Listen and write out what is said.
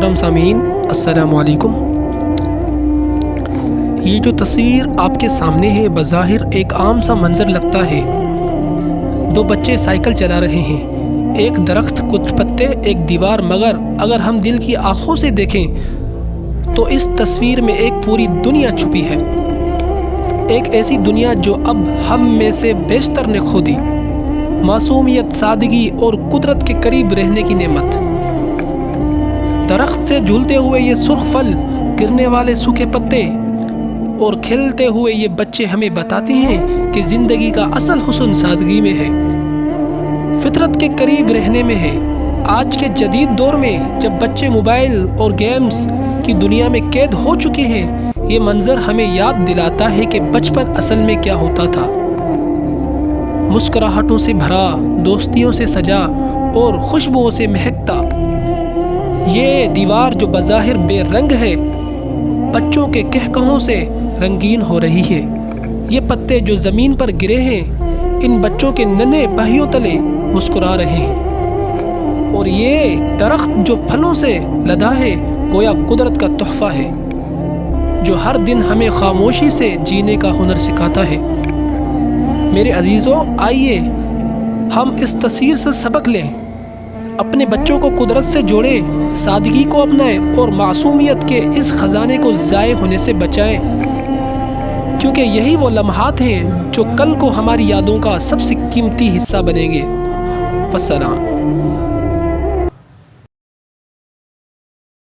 محترم سامعین، السلام علیکم۔ یہ جو تصویر آپ کے سامنے ہے بظاہر ایک عام سا منظر لگتا ہے۔ دو بچے سائیکل چلا رہے ہیں، ایک درخت، کچھ پتے، ایک دیوار، مگر اگر ہم دل کی آنکھوں سے دیکھیں تو اس تصویر میں ایک پوری دنیا چھپی ہے، ایک ایسی دنیا جو اب ہم میں سے بیشتر نے کھو دی۔ معصومیت، سادگی اور قدرت کے قریب رہنے کی نعمت۔ درخت سے جھولتے ہوئے یہ سرخ پھل، گرنے والے سوکھے پتے اور کھیلتے ہوئے یہ بچے ہمیں بتاتے ہیں کہ زندگی کا اصل حسن سادگی میں ہے، فطرت کے قریب رہنے میں ہے۔ آج کے جدید دور میں جب بچے موبائل اور گیمز کی دنیا میں قید ہو چکے ہیں، یہ منظر ہمیں یاد دلاتا ہے کہ بچپن اصل میں کیا ہوتا تھا۔ مسکراہٹوں سے بھرا، دوستیوں سے سجا اور خوشبوؤں سے مہکتا۔ یہ دیوار جو بظاہر بے رنگ ہے، بچوں کے کہکہوں سے رنگین ہو رہی ہے۔ یہ پتے جو زمین پر گرے ہیں، ان بچوں کے ننھے پہیوں تلے مسکرا رہے ہیں، اور یہ درخت جو پھلوں سے لدا ہے گویا قدرت کا تحفہ ہے جو ہر دن ہمیں خاموشی سے جینے کا ہنر سکھاتا ہے۔ میرے عزیزوں، آئیے ہم اس تصویر سے سبق لیں، اپنے بچوں کو قدرت سے جوڑیں، سادگی کو اپنائیں اور معصومیت کے اس خزانے کو ضائع ہونے سے بچائیں، کیونکہ یہی وہ لمحات ہیں جو کل کو ہماری یادوں کا سب سے قیمتی حصہ بنیں گے۔ والسلام۔